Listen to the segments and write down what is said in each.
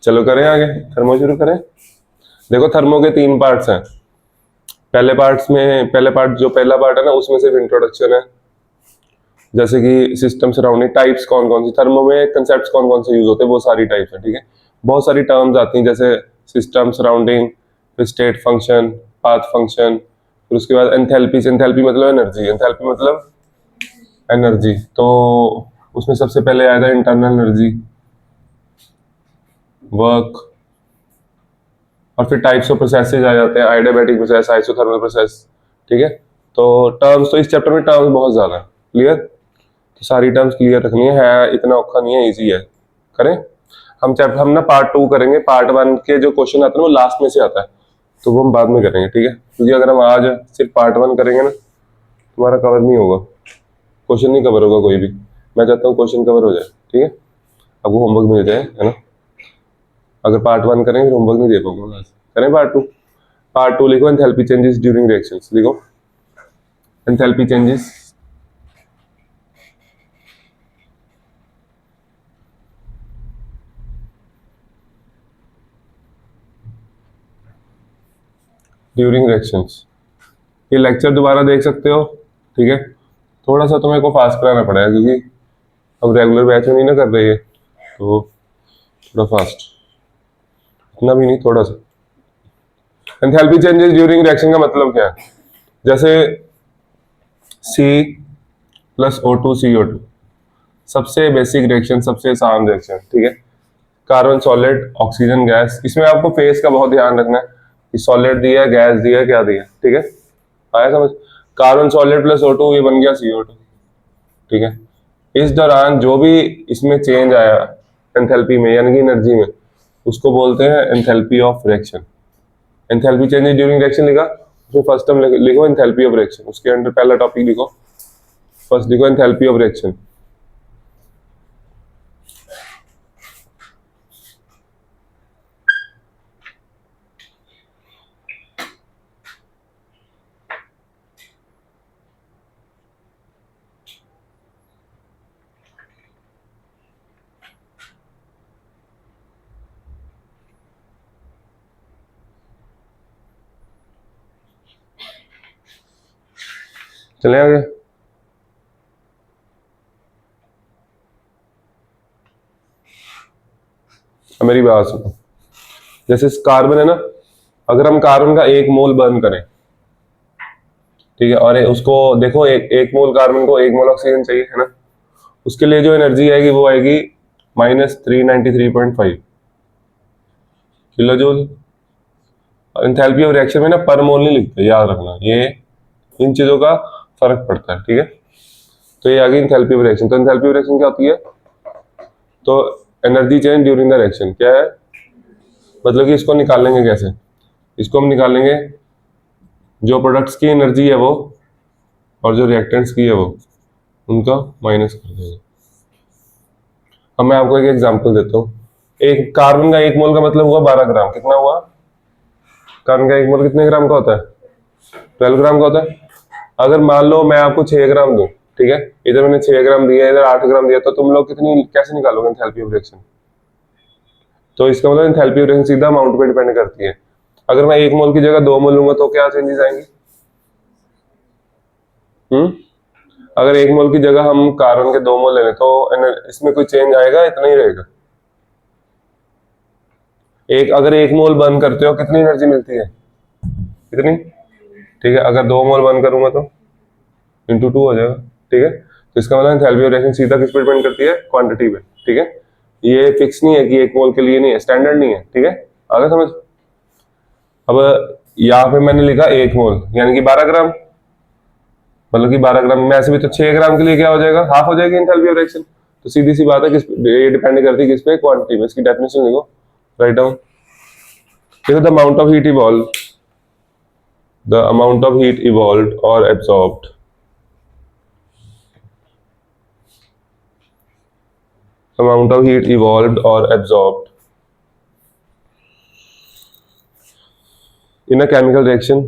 चलो करें आगे, थर्मो शुरू करें। देखो थर्मो के 3 पार्ट्स हैं। पहले पार्ट जो पहला पार्ट है ना, उसमें सिर्फ इंट्रोडक्शन है, जैसे कि सिस्टम सराउंडिंग टाइप्स कौन कौन सी, थर्मो में कंसेप्ट कौन कौन से यूज होते हैं, वो सारी टाइप्स है, ठीक है। बहुत सारी टर्म्स आती हैं जैसे सिस्टम सराउंडिंग, फिर स्टेट फंक्शन, पाथ फंक्शन, फिर उसके बाद एंथैल्पी। एंथैल्पी मतलब एनर्जी, एंथैल्पी मतलब एनर्जी। तो उसमें सबसे पहले आया था इंटरनल एनर्जी, वर्क, और फिर टाइप्स ऑफ प्रोसेसेस आ जाते हैं, आइडियाबैटिक प्रोसेस, आइसोथर्मल प्रोसेस, ठीक है। तो टर्म्स, तो इस चैप्टर में टर्म्स बहुत ज्यादा है, क्लियर। तो सारी टर्म्स क्लियर रखनी है, इतना औखा नहीं है, इजी है। करें हम ना पार्ट 2 करेंगे। पार्ट 1 के जो क्वेश्चन आते हैं वो लास्ट में से आता है, तो वो हम बाद में करेंगे, ठीक है। क्योंकि अगर हम आज सिर्फ पार्ट 1 करेंगे ना, तुम्हारा कवर नहीं होगा, क्वेश्चन नहीं कवर होगा कोई भी। मैं चाहता हूँ क्वेश्चन कवर हो जाए, ठीक है, आपको होमवर्क मिल जाए, है ना। अगर पार्ट 1 करेंगे फिर होमवर्क नहीं दे पाऊंगा आज। करें पार्ट 2। पार्ट 2 लिखो, एंथैल्पी चेंजेस ड्यूरिंग रिएक्शंस, लिखो एंथैल्पी चेंजेस ड्यूरिंग रिएक्शंस। ये लेक्चर दोबारा देख सकते हो, ठीक है। थोड़ा सा तुम्हें को फास्ट कराना पड़ेगा क्योंकि अब रेगुलर बैच में नहीं ना कर रही है, तो थोड़ा फास्ट, इतना भी नहीं, थोड़ा सा। एंथैल्पी चेंजेस ड्यूरिंग रिएक्शन का मतलब क्या है? जैसे सी प्लस O2 CO2, सबसे बेसिक रिएक्शन, सबसे आसान रिएक्शन, ठीक है। Carbon solid, oxygen gas. इसमें आपको फेस का बहुत ध्यान रखना है कि सॉलिड दिया है, गैस दिया है, क्या दिया है, ठीक है। आया समझ? कार्बन सॉलिड प्लस O2, ये बन गया CO2, ठीक है। इस दौरान जो भी इसमें चेंज आया एंथैल्पी में, यानी कि एनर्जी में, उसको बोलते हैं enthalpy of reaction. Enthalpy changes during reaction लिखा, उसमें फर्स्ट टर्म लिखो एंथैल्पी ऑफ रिएक्शन, उसके अंदर पहला टॉपिक लिखो, फर्स्ट लिखो एंथैल्पी ऑफ रिएक्शन। चले आगे। अब मेरी बात सुनो, जैसे कार्बन है ना, अगर हम कार्बन का 1 मोल बर्न करें, ठीक है, और उसको देखो, एक मोल कार्बन को 1 मोल ऑक्सीजन चाहिए, है ना। उसके लिए जो एनर्जी आएगी वो आएगी -393.5 kilo joule. Enthalpy of reaction में ना पर मोल नहीं लिखते, याद रखना, ये इन चीजों का फर्क पड़ता है, ठीक है। तो ये आ गई एंथैल्पी ऑफ रिएक्शन। तो एंथैल्पी ऑफ रिएक्शन क्या होती है? तो energy change during the reaction क्या है, मतलब कि इसको निकालेंगे कैसे? इसको हम निकालेंगे, जो प्रोडक्ट्स की एनर्जी है वो और जो रिएक्टेंट्स की है वो, उनका माइनस कर देंगे। अब मैं आपको एक एग्जांपल देता हूँ। एक कार्बन का 1 मोल का मतलब हुआ 12 ग्राम। कितना हुआ? कार्बन का 1 मोल कितने ग्राम का होता है? 12 ग्राम का होता है। अगर मान लो मैं आपको 6 ग्राम दूं, ठीक है, इधर मैंने 6 ग्राम दिया, इधर 8 ग्राम दिया, तो तुम लोग कितनी कैसे निकालोगे एंथैल्पी ऑफ रिएक्शन? तो इसका मतलब एंथैल्पी ऑफ रिएक्शन सीधा अमाउंट पे डिपेंड करती है। अगर मैं 1 मोल की जगह 2 मोल लूंगा तो क्या चेंजेस आएंगे? अगर 1 मोल की जगह हम कार्बन के 2 मोल ले लें तो इसमें कोई चेंज आएगा? इतना ही रहेगा। अगर 1 मोल बर्न करते हो कितनी एनर्जी मिलती है? कितनी? ठीक है, अगर 2 मोल बर्न करूंगा तो ×2 हो जाएगा, ठीक है। तो इसका मतलब एंथैल्पी ऑफ रिएक्शन सीधा किस पे डिपेंड करती है? क्वांटिटी पे, ठीक है। ये फिक्स नहीं है कि 1 मोल के लिए नहीं है, स्टैंडर्ड नहीं है, ठीक है। आगे समझ। अब यहाँ पे मैंने लिखा 1 मोल यानी कि 12 ग्राम, मतलब कि 12 ग्राम में ऐसे भी तो 6 ग्राम के लिए क्या हो जाएगा? हाफ हो जाएगी एंथैल्पी ऑफ रिएक्शन। तो सीधी सी बात है, किस ये डिपेंड करती है किस पे? क्वांटिटी पे। इसकी डेफिनेशन लिखो, राइट डाउन। देखो, the amount of heat evolve, the amount of heat evolved or absorbed amount of heat evolved or absorbed in a chemical reaction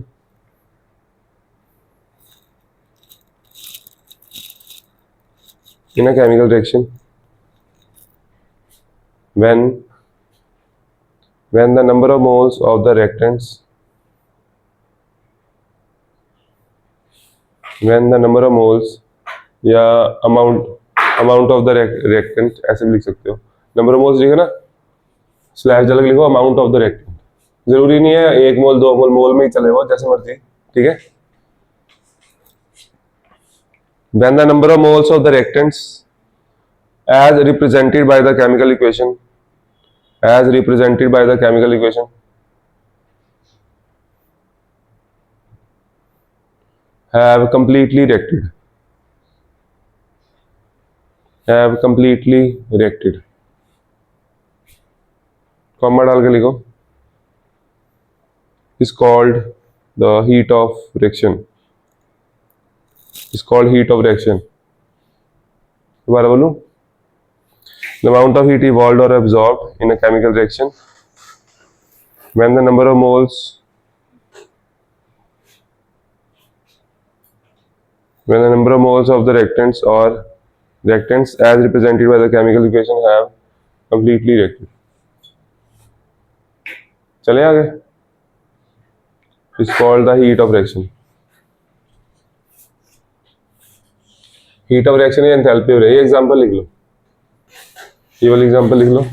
when when the number of moles of the reactants when the number of moles या amount of the reactant ऐसे भी लिख सकते हो। Number of moles लिखो ना, slash अलग लिखो, अमाउंट ऑफ द रिएक्टेंट। जरूरी नहीं है 1 मोल 2 मोल, मोल में ही चले वो जैसे मर्जी, ठीक है। when the number of moles of the reactants as represented by the chemical equation have completely reacted, comma डाल के लिखो, is called the heat of reaction, दोबारा बोलूं, the amount of heat evolved or absorbed in a chemical reaction when the number of moles of the reactants as represented by the chemical equation have completely reacted। चले आगे, is called the heat of reaction। Heat of reaction या enthalpy of, ये example लिख लो, ये वाला example लिख लो।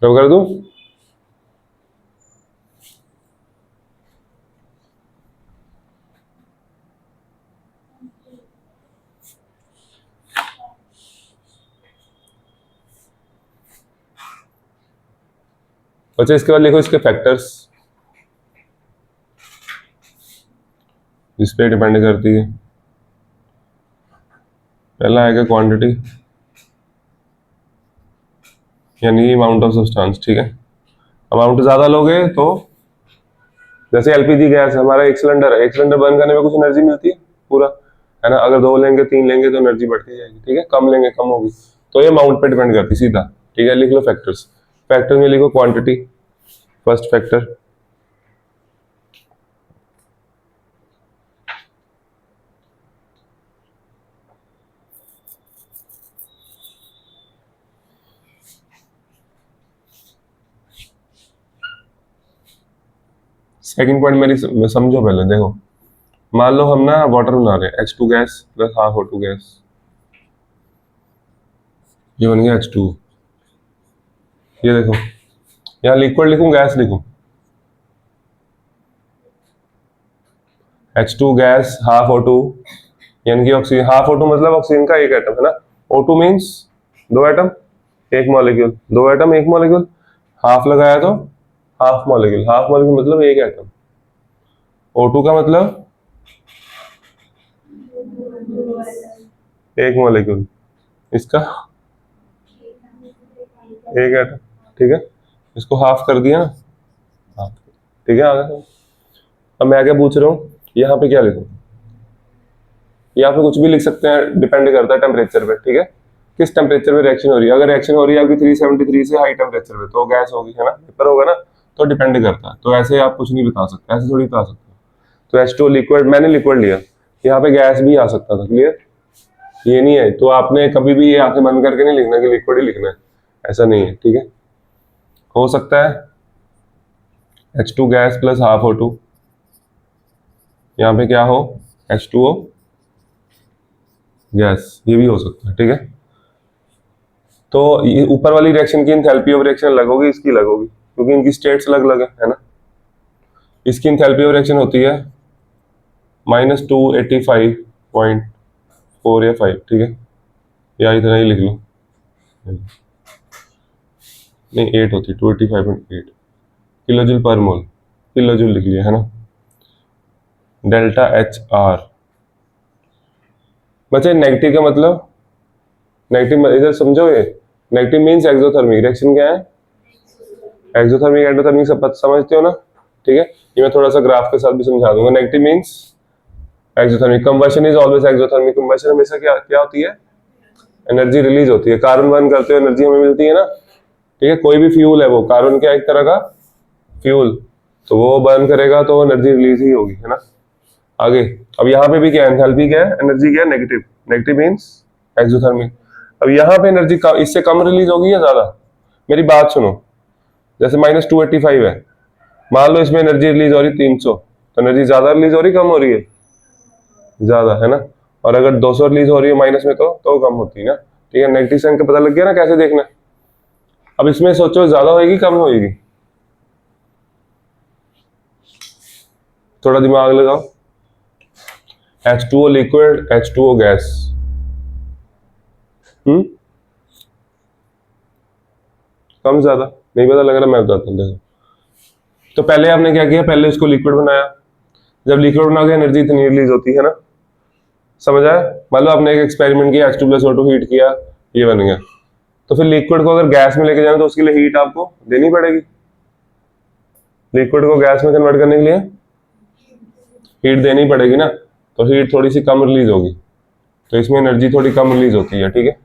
रब कर दूं, अच्छा इसके बाद लिखो इसके फैक्टर्स, इस पे डिपेंड करती है। पहला आएगा क्वांटिटी यानी अमाउंट ऑफ सब्सटेंस, ठीक है। अमाउंट ज्यादा लोगे तो, जैसे एलपीजी गैस हमारा एक सिलेंडर है, एक सिलेंडर बर्न करने में कुछ एनर्जी मिलती है पूरा, है ना। अगर 2 लेंगे 3 लेंगे तो एनर्जी बढ़ती जाएगी, ठीक है। कम लेंगे कम होगी, तो ये अमाउंट पे डिपेंड करती है सीधा, ठीक है। लिख लो फैक्टर्स, फैक्टर में लिखो quantity, first factor, second point मेरी समझो पहले, देखो मान लो हम ना वाटर बना रहे हैं, H2 gas plus half O2 gas, ये बन गया H2। ये देखो यहाँ लिक्विड लिखूं गैस लिखूं, H2 गैस हाफ O2 यानी कि ऑक्सीजन, हाफ O2 मतलब ऑक्सीजन का एक एटम, है ना। O2 means 2 atom 1 molecule, 2 atom 1 molecule, half लगाया तो हाफ मॉलिक्यूल, हाफ मॉलिक्यूल मतलब 1 एटम। O2 का मतलब 1 मॉलिक्यूल, इसका 1 एटम, ठीक है। इसको हाफ कर दिया ना, हाफ, ठीक है। आगे अब मैं क्या पूछ रहा हूँ, यहाँ पे क्या लिखूं, यहाँ पे कुछ भी लिख सकते हैं, डिपेंड करता है टेम्परेचर पे, ठीक है। किस टेम्परेचर पे रिएक्शन हो रही है, अगर रिएक्शन हो रही है आपकी 373 से हाई टेम्परेचर पे तो गैस होगी, है ना, पेपर होगा ना, तो डिपेंड करता है। तो ऐसे आप कुछ नहीं बता सकते, ऐसे थोड़ी बता सकते। तो H2 लिक्विड, मैंने लिक्विड लिया, यहाँ पे गैस भी आ सकता था, क्लियर। ये नहीं है तो आपने कभी भी ये आंखें बंद करके नहीं लिखना कि लिक्विड ही लिखना है, ऐसा नहीं है, ठीक है। हो सकता है H2 gas plus half O2, यहाँ पे क्या हो H2O गैस, ये भी हो सकता है, ठीक है। तो ये ऊपर वाली रिएक्शन की एंथैल्पी ऑफ रिएक्शन अलग होगी, इसकी अलग होगी, क्योंकि इनकी स्टेट्स अलग अलग है ना। इसकी एंथैल्पी ऑफ रिएक्शन होती है -285.4 या 5, ठीक है, या इतना ही लिख लो, नहीं 8 होती, 285.8 किलो जूल पर मोल, किलो जूल लिख लिया, है ना। Delta H R. बच्चे नेगेटिव का मतलब, नेगेटिव इधर समझो, ये नेगेटिव मीन्स एक्सोथर्मिक। रिएक्शन क्या है? एक्सोथर्मिक एंडोथर्मिक सब समझते हो ना? ठीक है, ये मैं थोड़ा सा ग्राफ के साथ भी समझा दूंगा। Negative means exothermic, combustion is always exothermic. Combustion हमेशा क्या क्या होती है? एनर्जी रिलीज होती है। कार्बन बर्न करते हुए एनर्जी हमें मिलती है ना, ठीक है। कोई भी फ्यूल है, वो कार्बन क्या एक तरह का फ्यूल, तो वो बर्न करेगा तो एनर्जी रिलीज ही होगी, है ना। आगे अब यहाँ पे भी क्या है? एंथैल्पी क्या है? एनर्जी क्या है? नेगेटिव। Negative means exothermic. अब यहाँ पे एनर्जी इससे कम रिलीज होगी या ज्यादा? मेरी बात सुनो, जैसे -285 है, मान लो इसमें एनर्जी रिलीज हो रही 300, तो एनर्जी ज्यादा रिलीज हो रही, कम हो रही है? ज्यादा, है ना। और अगर 200 रिलीज हो रही है माइनस में, तो कम होती है ना। ठीक है, नेगेटिव साइन का पता लग गया ना कैसे देखना है। अब इसमें सोचो ज्यादा होएगी कम होएगी, थोड़ा दिमाग लगाओ। H2O liquid, H2O gas. कम ज्यादा नहीं पता लग रहा, मैं बताता हूँ देखो। तो पहले आपने क्या किया? पहले इसको लिक्विड बनाया। जब लिक्विड बना के एनर्जी इतनी रिलीज होती है ना, समझ आया? मान लो आपने एक एक्सपेरिमेंट किया, H2+O2 हीट किया, ये बन गया। तो फिर लिक्विड को अगर गैस में लेके जाना तो उसके लिए हीट आपको देनी पड़ेगी। लिक्विड को गैस में कन्वर्ट करने के लिए हीट देनी पड़ेगी ना, तो हीट थोड़ी सी कम रिलीज होगी, तो इसमें एनर्जी थोड़ी कम रिलीज होती है। ठीक है,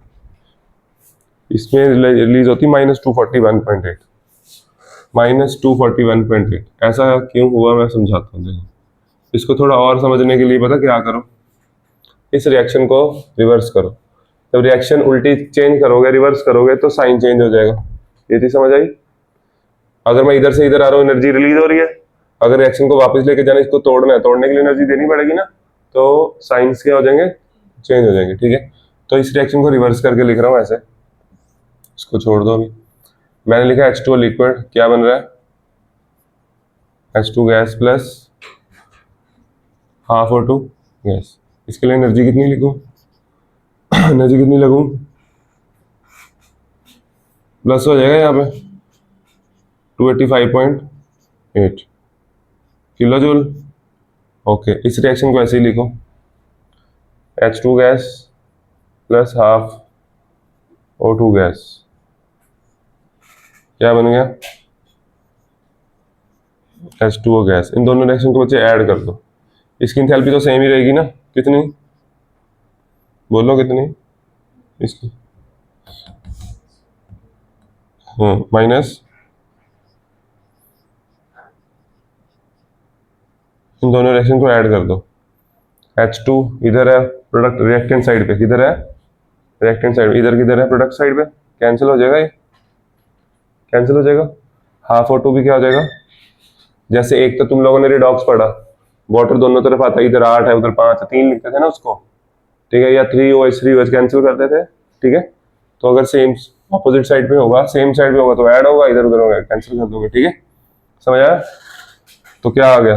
इसमें रिलीज होती है -241.8। -241.8 ऐसा क्यों हुआ मैं समझाता हूँ। देखो, इसको थोड़ा और समझने के लिए पता क्या करो, इस रिएक्शन को रिवर्स करो। जब रिएक्शन उल्टी चेंज करोगे, रिवर्स करोगे, तो साइन चेंज हो जाएगा। ये चीज समझ आई? अगर मैं इधर से इधर आ रहा हूँ, एनर्जी रिलीज हो रही है। अगर रिएक्शन को वापस लेके जाना, इसको तोड़ना है, तोड़ने के लिए एनर्जी देनी पड़ेगी ना, तो साइंस क्या हो जाएंगे? चेंज हो जाएंगे। ठीक है, तो इस रिएक्शन को रिवर्स करके लिख रहा हूँ ऐसे, इसको छोड़ दो अभी। मैंने लिखा H2O लिक्विड, क्या बन रहा है? H2 gas plus half O2 gas. इसके लिए एनर्जी कितनी लिखूं? एनर्जी कितनी लगूं? प्लस हो जाएगा यहाँ पे 285.8 किलो जूल। ओके, इस रिएक्शन को ऐसे ही लिखो, H2 gas plus half O2 gas. क्या बन गया? H2O gas. इन दोनों रिएक्शन को बच्चे ऐड कर दो। इसकी एंथैल्पी तो सेम ही रहेगी ना, कितनी? बोलो कितनी इसकी? हाँ, माइनस, इन दोनों रिएक्शन को ऐड कर दो। H2 इधर है प्रोडक्ट रिएक्टेंट साइड पे, किधर है? Reactant side. इधर किधर है? प्रोडक्ट साइड पे। कैंसिल हो जाएगा, ये कैंसिल हो जाएगा। हाफ O2 भी क्या हो जाएगा? जैसे एक तो तुम लोगों ने रिडॉक्स पढ़ा, वाटर दोनों तरफ आता है, इधर 8 है उधर 5 है, 3 लिखते थे ना उसको, ठीक है, या 3OH कैंसिल करते थे। ठीक है, तो अगर सेम ऑपोजिट साइड पे होगा, सेम साइड पे होगा, तो ऐड होगा, इधर उधर होगा कैंसिल कर दोगे। ठीक है, समझ आया? तो क्या आ गया?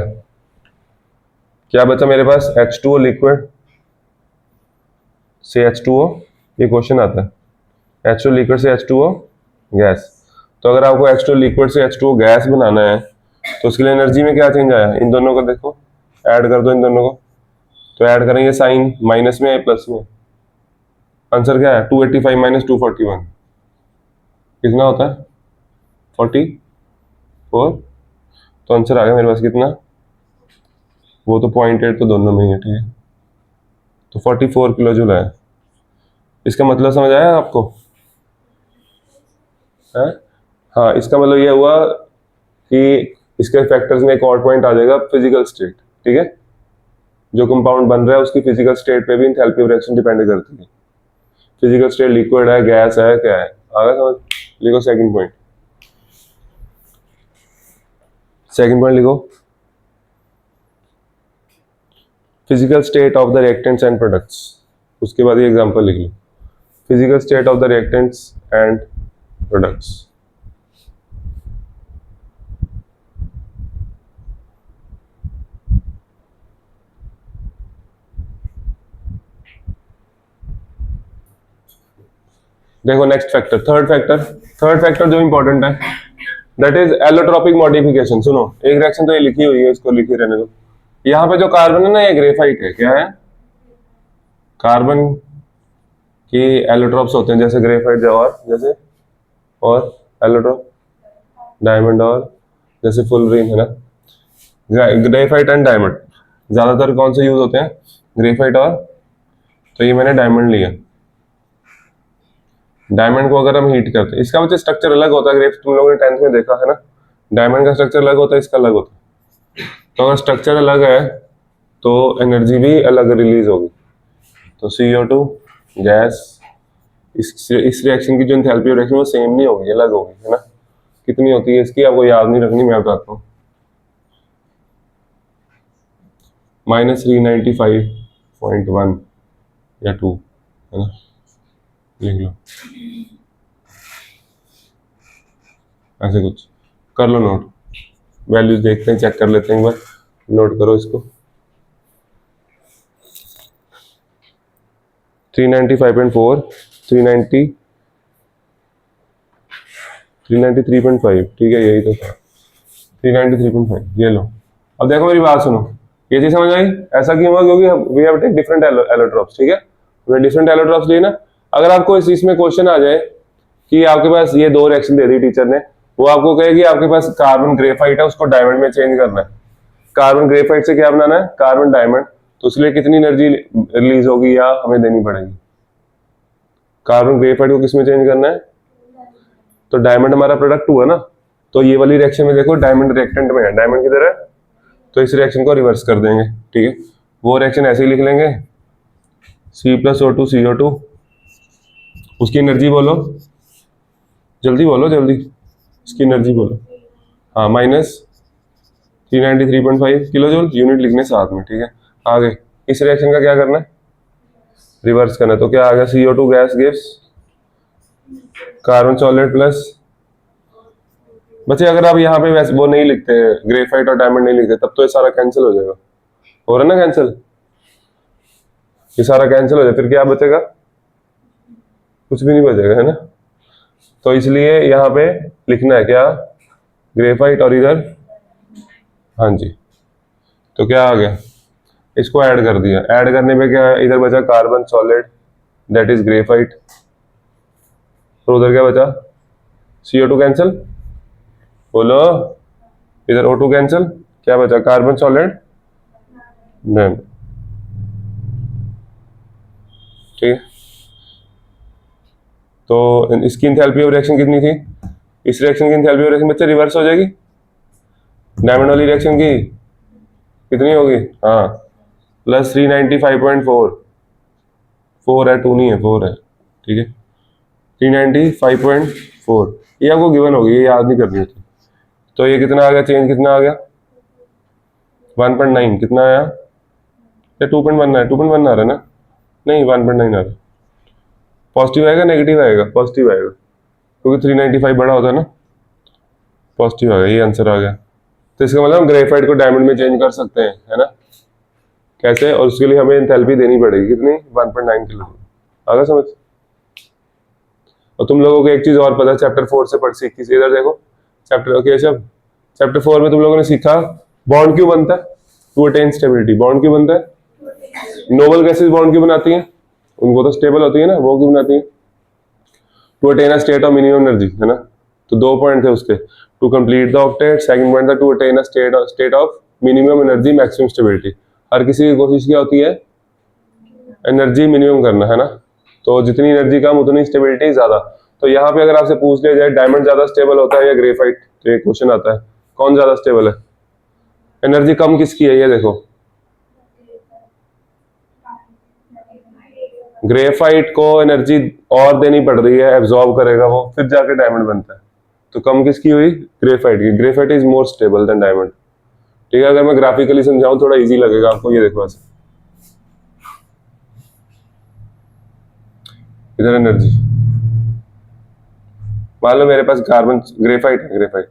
क्या बचा मेरे पास? H2O लिक्विड से H2O, ये क्वेश्चन आता है, H2O लिक्विड से H2O गैस। तो अगर आपको H2O लिक्विड से H2O गैस बनाना है, तो उसके लिए एनर्जी में क्या चेंज आया? इन दोनों को देखो, ऐड कर दो इन दोनों को, तो ऐड करेंगे, साइन माइनस में है प्लस में। आंसर क्या है? 285 माइनस 241 कितना होता है? 44। तो आंसर आ गया मेरे पास कितना? वो तो 0.8 तो दोनों में ही है। ठीक है, तो 44 किलो जूल है। इसका मतलब समझ आया आपको? है? हाँ, इसका मतलब ये हुआ कि इसके फैक्टर्स में एक और पॉइंट आ जाएगा, फिजिकल स्टेट। ठीक है, जो कंपाउंड बन रहा है उसकी फिजिकल स्टेट पे भी एंथैल्पी ऑफ रिएक्शन डिपेंड करती है। फिजिकल स्टेट लिक्विड है, गैस है, क्या है? आ गया समझ? लिखो सेकंड पॉइंट, सेकंड पॉइंट लिखो, physical state of the reactants and products. उसके बाद ये एग्जांपल लिख लो, physical state of the reactants and products. देखो नेक्स्ट फैक्टर, थर्ड फैक्टर जो इंपॉर्टेंट है, दैट इज एलोट्रोपिक मॉडिफिकेशन। सुनो, एक रिएक्शन तो ये लिखी हुई है, इसको लिखी रहने दो। यहाँ पे जो कार्बन है ना, ये ग्रेफाइट है। क्या है? कार्बन के एलोट्रॉप्स होते हैं, जैसे ग्रेफाइट और जैसे और एलोट्रॉप, डायमंड और जैसे फुलरीन है ना। ग्रेफाइट एंड डायमंड ज्यादातर कौन से यूज होते हैं? ग्रेफाइट और, तो ये मैंने डायमंड लिया। डायमंड को अगर हम हीट करते हैं, इसका वजह स्ट्रक्चर अलग होता है। ग्रेफ तुम लोगों ने 10th में देखा है ना, डायमंड का स्ट्रक्चर अलग होता है, इसका अलग होता है। तो अगर स्ट्रक्चर अलग है तो एनर्जी भी अलग रिलीज होगी। तो CO2 गैस, इस रिएक्शन की जो एंथैल्पी ऑफ रिएक्शन वो सेम नहीं होगी, अलग होगी, है ना। कितनी होती है इसकी आपको याद नहीं रखनी, मैं बताता हूँ। -395.1 या 2, है ना, लिख लो ऐसे कुछ, कर लो नोट। वैल्यूज देखते हैं, चेक कर लेते हैं एक बार, नोट करो इसको। 395.4, 390, 393.5, ठीक है, यही तो था। 393.5, ये लो। अब देखो मेरी बात सुनो, ये चीज समझ आई? ऐसा क्यों हुआ? क्योंकि we have take different allotropes, ठीक है, हमने डिफरेंट एलोट्रॉप्स लिए ना। अगर आपको इस इसमें क्वेश्चन आ जाए कि आपके पास ये दो रिएक्शन दे दी टीचर ने, वो आपको कहे कि आपके पास कार्बन ग्रेफाइट है, उसको डायमंड में चेंज करना है। कार्बन ग्रेफाइट से क्या बनाना है? Carbon diamond. तो उसके लिए कितनी एनर्जी रिलीज होगी या हमें देनी पड़ेगी? कार्बन ग्रेफाइट को किस में चेंज करना है? तो डायमंड हमारा प्रोडक्ट हुआ ना, तो ये वाली रिएक्शन में देखो डायमंड रिएक्टेंट में है, डायमंड किधर है? तो इस रिएक्शन को रिवर्स कर देंगे, ठीक है। वो रिएक्शन ऐसे ही लिख लेंगे, C+O2 CO2, उसकी एनर्जी बोलो, जल्दी बोलो जल्दी, इसकी एनर्जी बोलो। हाँ, -393.5 किलो जूल, यूनिट लिखने साथ में, ठीक है। आगे इस रिएक्शन का क्या करना है? रिवर्स करना है। तो क्या आ गया? CO2 gas gives carbon solid plus, बच्चे अगर आप यहाँ पे वैसे वो नहीं लिखते, ग्रेफाइट और डायमंड नहीं लिखते, तब तो ये सारा कैंसिल हो जाएगा। हो रहा है ना कैंसिल? ये सारा कैंसिल हो जाए, फिर क्या बचेगा? कुछ भी नहीं बचेगा, है ना। तो इसलिए यहाँ पे लिखना है क्या? ग्रेफाइट और इधर, हाँ जी। तो क्या आ गया? इसको ऐड कर दिया, ऐड करने पे क्या है? इधर बचा carbon solid, that is graphite. तो उधर क्या बचा? CO2 कैंसिल, बोलो। इधर O2 कैंसिल, क्या बचा? कार्बन सॉलिड, नहीं, ठीक है। तो इसकी एंथैल्पी ऑफ रिएक्शन कितनी थी? इस रिएक्शन की एंथैल्पी ऑफ रिएक्शन बच्चे रिवर्स हो जाएगी, डायमंड वाली रिएक्शन की कितनी होगी? हाँ, +395.4, 4 है, 2 नहीं है, 4 है, ठीक है। 395.4 ये आपको गिवन होगी, ये याद नहीं करनी होती। तो ये कितना आ गया? चेंज कितना आ गया? 1.9 कितना आया? या 2.1 है? 2.1 आ रहा है ना? नहीं, 1.9 आ रहा है। पॉजिटिव आएगा नेगेटिव आएगा? पॉजिटिव आएगा, क्योंकि 395 बड़ा होता है ना। पॉजिटिव आ गया, ये आंसर आ गया। तो इसका मतलब हम ग्रेफाइट को डायमंड में चेंज कर सकते हैं, है ना। कैसे? और उसके लिए हमें एंथैल्पी देनी पड़ेगी कितनी? 1.9 किलो। आ गया समझ? और तुम लोगों को एक चीज और पता है, चैप्टर 4 से पढ़ सीखी, इधर देखो चैप्टर, ओके सब चैप्टर 4 में तुम लोगों ने सीखा बॉन्ड क्यों बनता है, टू अटेन स्टेबिलिटी। बॉन्ड क्यों बनता है? नोबल गैसेस बॉन्ड क्यों बनाती हैं? उनको तो स्टेबल होती है ना, वो क्यों बनाती है? To attain a state of minimum energy, है ना। तो दो पॉइंट थे उसके, to complete the octet, second point था to attain a state of minimum energy maximum stability. हर किसी की कोशिश क्या होती है? एनर्जी मिनिमम करना, है ना। तो जितनी एनर्जी कम उतनी स्टेबिलिटी ज्यादा। तो यहाँ पे अगर आपसे पूछ लिया जाए डायमंड ज्यादा स्टेबल होता है या ग्रेफाइट, तो ये क्वेश्चन आता है कौन ज्यादा स्टेबल है? एनर्जी कम किसकी है? ये देखो, ग्रेफाइट को एनर्जी और देनी पड़ रही है, एब्जॉर्ब करेगा वो, फिर जाके डायमंड बनता है। तो कम किसकी हुई? ग्रेफाइट की। Graphite is more stable then diamond, ठीक है। अगर मैं ग्राफिकली समझाऊं थोड़ा इजी लगेगा आपको, ये देखो ऐसे, इधर एनर्जी, मान लो मेरे पास कार्बन ग्रेफाइट है, ग्रेफाइट,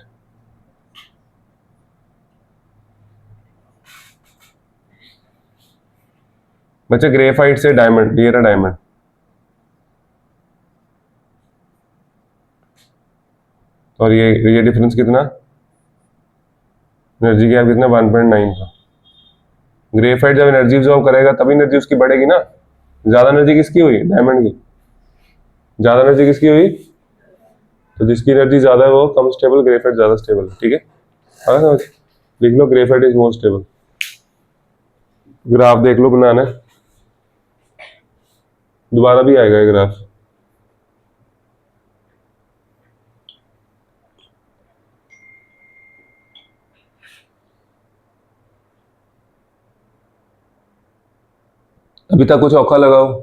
बच्चे ग्रेफाइट से डायमंड, ये रहा डायमंड, और ये डिफरेंस कितना? एनर्जी गैप कितना? 1.9 का। ग्रेफाइट जब एनर्जी ऑब्जॉर्व करेगा तभी एनर्जी उसकी बढ़ेगी ना। ज्यादा एनर्जी किसकी हुई? डायमंड की। ज्यादा एनर्जी किसकी हुई? तो जिसकी एनर्जी ज्यादा है वो कम स्टेबल, ग्रेफाइट ज्यादा स्टेबल है। ठीक है, हाँ समझ। लिख लो graphite is more stable. Graph देख लो बनाना है, दोबारा भी आएगा ये ग्राफ। अभी तक कुछ औखा लगाओ?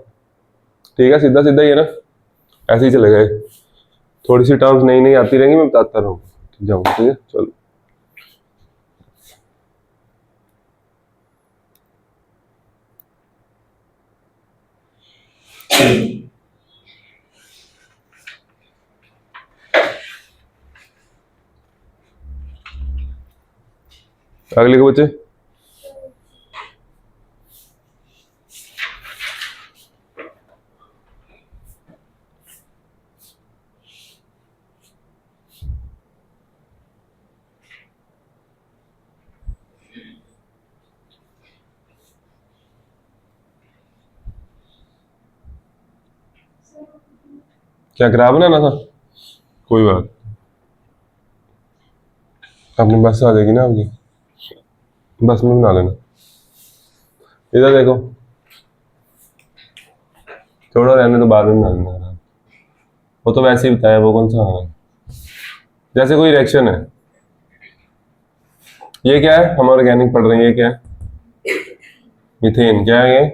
ठीक है, सीधा सीधा ही है ना, ऐसे ही चलेगा ये। थोड़ी सी टर्म्स नई नई आती रहेंगी, मैं बताता रहूँ जाऊँ। ठीक है, चलो। आगे लिखो बच्चे। क्या ग्राफ बनाना था? कोई बात, अपनी बस आ जाएगी ना आपकी, बस में बना लेना। इधर देखो, थोड़ा रहने तो बाद में बना लेना। वो तो वैसे ही बताया, वो कौन सा है? जैसे कोई रिएक्शन है, ये क्या है? हम ऑर्गेनिक पढ़ रहे हैं, ये क्या है? मीथेन। क्या है ये?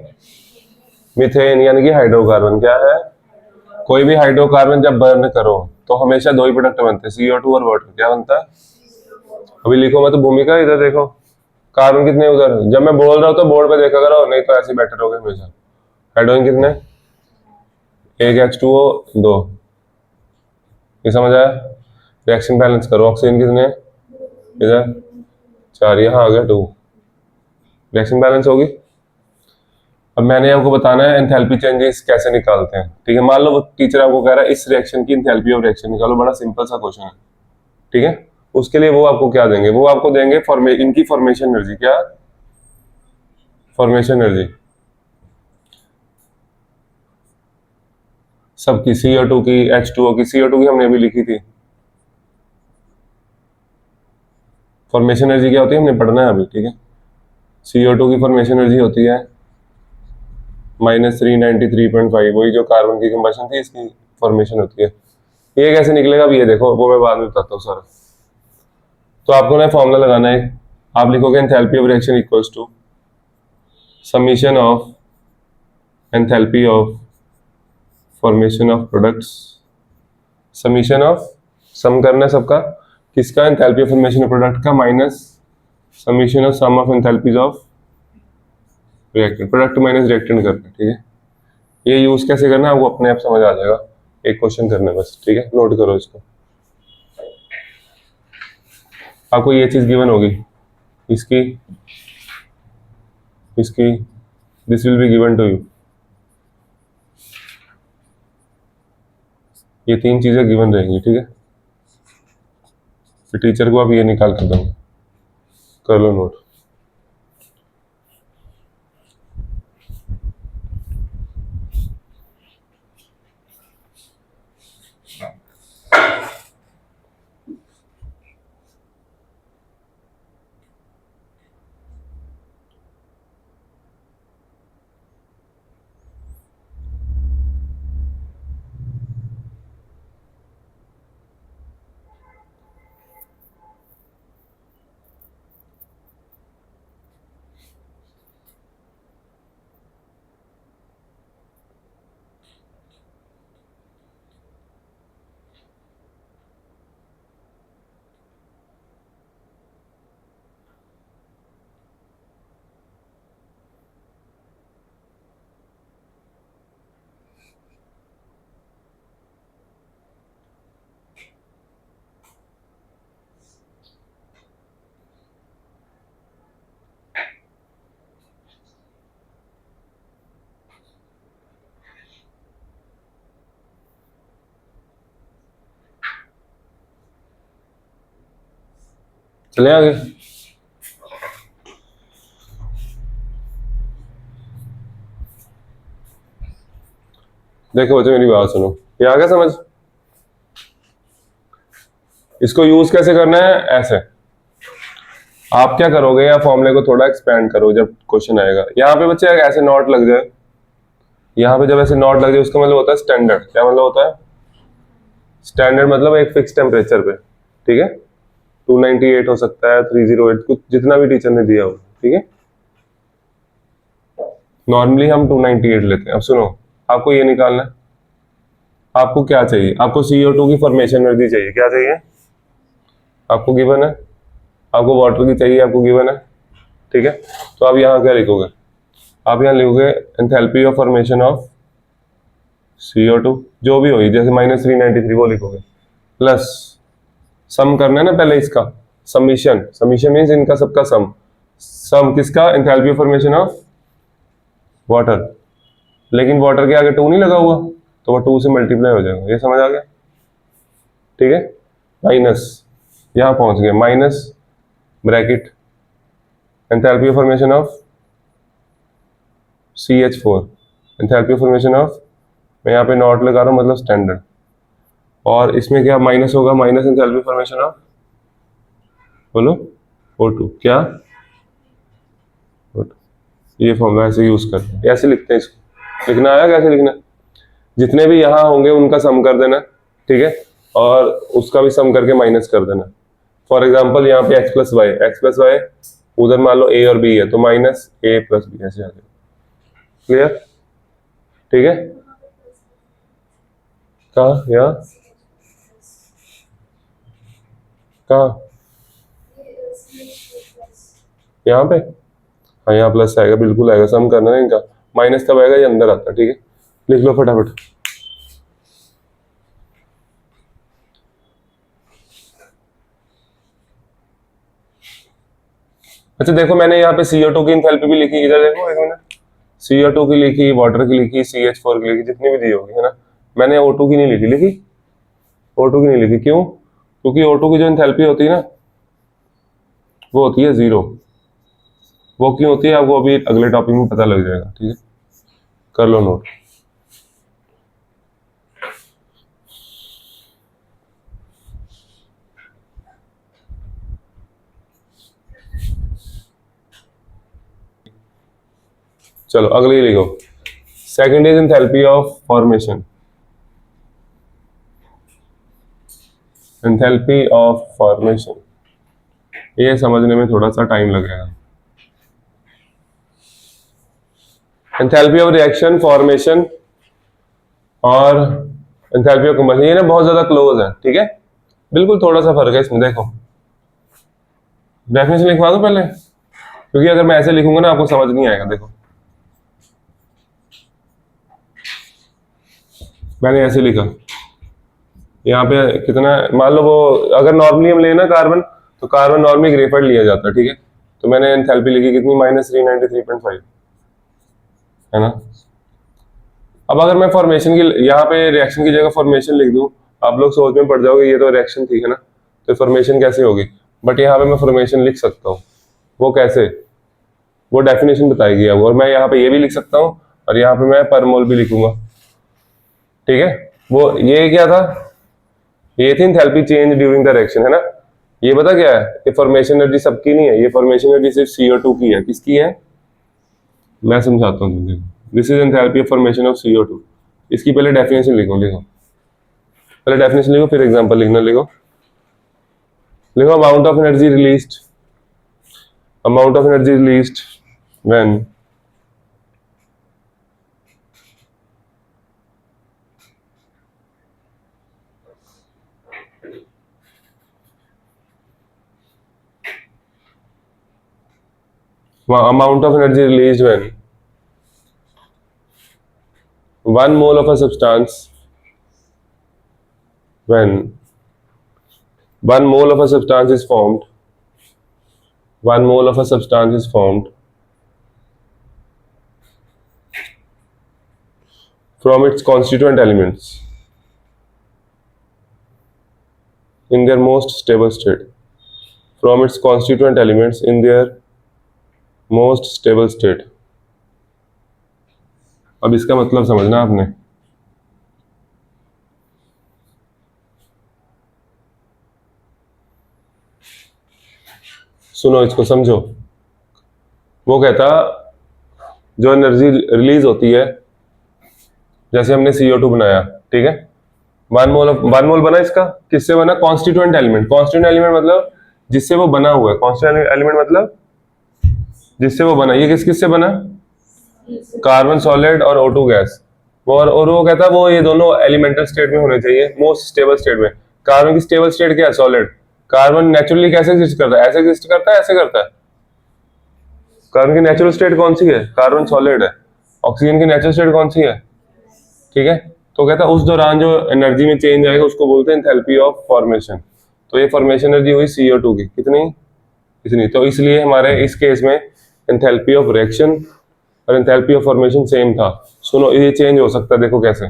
मीथेन यानी कि हाइड्रोकार्बन। क्या है? कोई भी हाइड्रोकार्बन जब बर्न करो तो हमेशा दो ही प्रोडक्ट बनते हैं, CO2 और वाटर। क्या बनता है? अभी लिखो मैं तो भूमिका, इधर देखो कार्बन कितने उधर। जब मैं बोल रहा हूँ तो बोर्ड पे देखा करो, नहीं तो ऐसे बैठे रहोगे हमेशा। हाइड्रोजन कितने? एक H2O, दो। ये समझ आया? रिएक्शन बैलेंस करो, ऑक्सीजन कितने? इधर चार, यहाँ आ गया टू। रिएक्शन बैलेंस होगी। अब मैंने आपको बताना है एंथैल्पी चेंजेस कैसे निकालते हैं। ठीक है, मान लो टीचर आपको कह रहा है इस रिएक्शन की एंथैल्पी ऑफ रिएक्शन निकालो, बड़ा सिंपल सा क्वेश्चन है। ठीक है, उसके लिए वो आपको क्या देंगे? वो आपको देंगे इनकी फॉर्मेशन एनर्जी। क्या? फॉर्मेशन एनर्जी सबकी, CO2 की, H2O की। CO2 की हमने अभी लिखी थी। फॉर्मेशन एनर्जी क्या होती है हमने पढ़ना है अभी। ठीक है, CO2 की फॉर्मेशन एनर्जी होती है -393.5। वही जो कार्बन की कंबशन थी, इसकी फॉर्मेशन होती है। ये कैसे निकलेगा अभी ये देखो, वो मैं बाद में बताता हूँ सारा। तो आपको ना फॉर्मूला लगाना है। आप लिखोगे enthalpy of reaction equals to summation of enthalpy of formation of products. Summation of, sum करना है सबका, किसका? Enthalpy of formation of product का, minus summation of sum of enthalpies of reactant. Product minus reactant करना है। ठीक है, ये यूज कैसे करना है आपको अपने आप समझ आ जाएगा। एक क्वेश्चन करना है बस। ठीक है, नोट करो इसको। आपको ये चीज गिवन होगी, इसकी, इसकी, this will be given to you. ये तीन चीजें गिवन रहेंगी। ठीक है, फिर टीचर को आप ये निकाल कर दोगे, कर लो नोट। चले आगे। देखो बच्चों मेरी बात सुनो, ये आ गया समझ? इसको यूज कैसे करना है? ऐसे आप क्या करोगे, या फॉर्मूले को थोड़ा एक्सपेंड करो जब क्वेश्चन आएगा। यहाँ पे बच्चे ऐसे नॉट लग जाए, यहाँ पे जब ऐसे नॉट लग जाए उसका मतलब होता है स्टैंडर्ड। क्या मतलब होता है? स्टैंडर्ड मतलब एक फिक्स टेम्परेचर पे, ठीक है। 298 हो सकता है, 308, कुछ जितना भी टीचर ने दिया हो, ठीक है। नॉर्मली हम 298 लेते हैं। अब सुनो, आपको ये निकालना है, आपको क्या चाहिए? आपको CO2 की फॉर्मेशन एनर्जी चाहिए। क्या चाहिए? आपको गिवन है, आपको वाटर की चाहिए, आपको गिवन है, ठीक है। तो आप यहाँ क्या लिखोगे? आप यहाँ लिखोगे enthalpy of formation of CO2, जो भी होगी, जैसे -393 वो लिखोगे, प्लस सम करना है ना पहले इसका, समीशन। समीशन मीन्स इनका सबका सम। सम किसका? Enthalpy of formation of water. लेकिन वाटर के आगे 2 नहीं लगा हुआ, तो वो 2 से मल्टीप्लाई हो जाएगा। ये समझ आ गया, ठीक है। माइनस, यहाँ पहुंच गए, minus bracket enthalpy of formation of CH4, enthalpy of formation of, मैं यहाँ पे नॉट लगा रहा हूँ मतलब स्टैंडर्ड। और इसमें क्या माइनस होगा? माइनस एंथैल्पी फॉर्मेशन ऑफ, बोलो, O2। क्या? O2। ये फॉर्मूला ऐसे यूज करते हैं, ऐसे लिखते हैं इसको। लिखना आया कैसे लिखना? जितने भी यहाँ होंगे उनका सम कर देना, ठीक है, और उसका भी सम करके माइनस कर देना। फॉर एग्जाम्पल यहाँ पे x+y उधर मान लो a और b है, तो -a+b ऐसे आ जाएगा। क्लियर? ठीक है। कहाँ? यहाँ कहाँ? यहाँ पे? हाँ यहाँ प्लस आएगा, बिल्कुल आएगा। सम करना है इनका, माइनस कब आएगा? ये अंदर आता है, ठीक है। लिख लो फटाफट। अच्छा देखो, मैंने यहाँ पे CO2 की एंथैल्पी भी लिखी, इधर देखो एक मिनट। CO2 की लिखी, वाटर की लिखी, CH4 की लिखी, जितनी भी दी होगी, है ना। मैंने O2 की नहीं लिखी। लिखी? O2 की नहीं लिखी, क्यों? क्योंकि O2 की जो एंथैल्पी होती है ना, वो होती है 0। वो क्यों होती है आपको अभी अगले टॉपिक में पता लग जाएगा, ठीक है। कर लो नोट। चलो अगली लिखो। Second is enthalpy of formation. Enthalpy of formation, ये समझने में थोड़ा सा टाइम लगेगा। एंथैल्पी ऑफ रिएक्शन, फॉर्मेशन और एंथैल्पी ऑफ कंबशन, ये ना बहुत ज्यादा क्लोज है, ठीक है। बिल्कुल थोड़ा सा फर्क है इसमें। देखो डेफिनेशन लिखवा दो पहले, क्योंकि अगर मैं ऐसे लिखूंगा ना आपको समझ नहीं आएगा। देखो मैंने ऐसे लिखा, यहाँ पे कितना, मान लो वो अगर नॉर्मली हम लेना कार्बन, तो कार्बन नॉर्मली ग्रेफाइट लिया जाता है, ठीक है। तो मैंने एंथैल्पी लिखी कितनी? -393.5, है ना। अब अगर मैं फॉर्मेशन की, यहाँ पे रिएक्शन की जगह फॉर्मेशन लिख दूं, आप लोग सोच में पड़ जाओगे ये तो रिएक्शन थी, है ना, तो फॉर्मेशन कैसे होगी। बट यहाँ पे मैं फॉर्मेशन लिख सकता हूँ। वो कैसे? वो डेफिनेशन बताएगी आपको। और मैं यहाँ पे ये भी लिख सकता हूँ, और यहाँ पे मैं पर मोल भी लिखूंगा, ठीक है। वो ये क्या था? ये थी enthalpy change during the reaction, है ना। ये पता क्या है? ये फॉर्मेशन एनर्जी सबकी नहीं है, ये फॉर्मेशन एनर्जी सिर्फ CO2 की है। किसकी है? मैं समझाता हूँ तुमको। This is enthalpy of formation of CO2। इसकी पहले डेफिनेशन लिखो। लिखो पहले डेफिनेशन लिखो, फिर एग्जांपल लिखना। लिखो लिखो amount of energy released, amount of energy released when amount of energy released when 1 mole of a substance, when 1 mole of a substance is formed, 1 mole of a substance is formed from its constituent elements in their most stable state, from its constituent elements in their most stable state। अब इसका मतलब समझना आपने, सुनो इसको समझो। वो कहता जो एनर्जी रिलीज होती है, जैसे हमने CO2 बनाया, ठीक है, 1 मोल बना, इसका किससे बना? Constituent element. कॉन्स्टिट्यूएंट एलिमेंट मतलब जिससे वो बना हुआ है। कॉन्स्टिट्यूएंट एलिमेंट मतलब जिससे वो बना। ये किस किस से बना? कार्बन सॉलिड और O2 गैस। और वो कहता है वो ये दोनों एलिमेंटल स्टेट में होने चाहिए, मोस्ट स्टेबल स्टेट में। कार्बन की स्टेबल स्टेट क्या है? सॉलिड। कार्बन नेचुरली कैसे एग्जिस्ट करता है? ऐसे एग्जिस्ट करता है, ऐसे करता है? कार्बन की नेचुरल स्टेट कौन सी है? कार्बन सॉलिड है। ऑक्सीजन की नेचुरल स्टेट कौन सी है? ठीक है। तो कहता है उस दौरान जो एनर्जी में चेंज आएगा उसको बोलते हैं एंथैल्पी ऑफ फॉर्मेशन। तो ये फॉर्मेशन एनर्जी हुई CO2 की, कितनी? इतनी। तो इसलिए हमारे इस केस में एंथैल्पी ऑफ रिएक्शन और एंथैल्पी ऑफ फॉर्मेशन सेम था। सुनो, ये चेंज हो सकता है, देखो कैसे।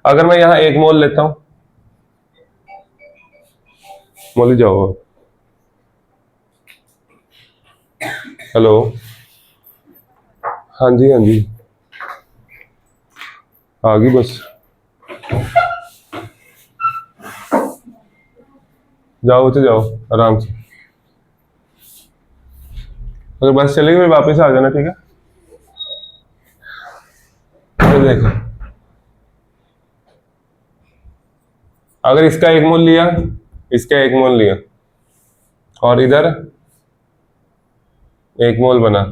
अगर मैं यहाँ 1 मोल लेता हूं, मोल जाओ। हेलो, हाँ जी हाँ जी, आ गई बस। जाओ तो जाओ आराम से। अगर बस चलेगी फिर वापस आ जाना, ठीक है। तो देखो, अगर इसका 1 मोल लिया, इसका 1 मोल लिया और इधर 1 मोल बना,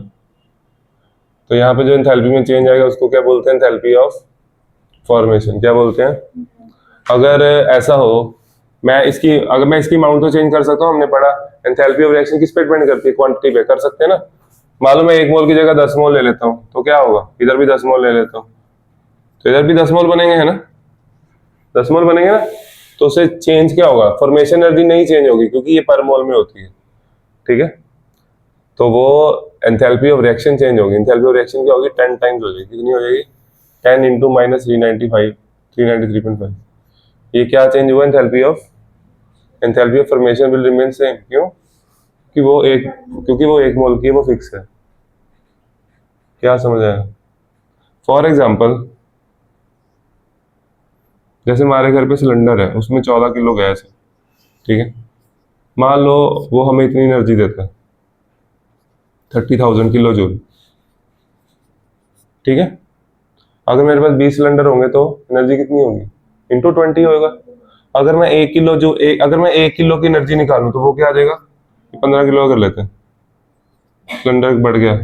तो यहाँ पे जो एंथैल्पी में चेंज आएगा उसको क्या बोलते हैं? Enthalpy of formation. क्या बोलते हैं? अगर ऐसा हो, अगर मैं इसकी अमाउंट तो चेंज कर सकता हूँ, हमने पढ़ा एंथैल्पी ऑफ रिएक्शन किस पे डिपेंड करती है? क्वांटिटी पे। कर सकते हैं ना। मालूम मैं 1 मोल की जगह 10 मोल ले लेता हूँ, तो क्या होगा? इधर भी 10 मोल ले लेता हूँ, तो इधर भी 10 मोल बनेंगे, है ना? 10 मोल बनेंगे ना। तो उससे चेंज क्या होगा? फॉर्मेशन एनर्जी नहीं चेंज होगी क्योंकि ये पर मोल में होती है, ठीक है। तो वो एंथैल्पी ऑफ रिएक्शन चेंज होगी। एंथैल्पी ऑफ रिएक्शन क्या होगी? 10 टाइम्स हो जाएगी। कितनी हो जाएगी? 10 इंटू माइनस 395, 393.5। ये क्या चेंज हुआ? Enthalpy of formation will remain same. क्यों? क्योंकि वो 1 मोल की है, वो फिक्स है। क्या समझ आया? फॉर एग्जाम्पल, जैसे हमारे घर पे सिलेंडर है, उसमें 14 किलो गैस है, ठीक है। मान लो वो हमें इतनी एनर्जी देता है, 30,000 किलो जूल, ठीक है। अगर मेरे पास 20 सिलेंडर होंगे तो एनर्जी कितनी होगी? इंटू 20 होगा। अगर मैं 1 किलो की एनर्जी निकालूं तो वो क्या आ जाएगा? 15 किलो कर लेते हैं, सिलेंडर बढ़ गया,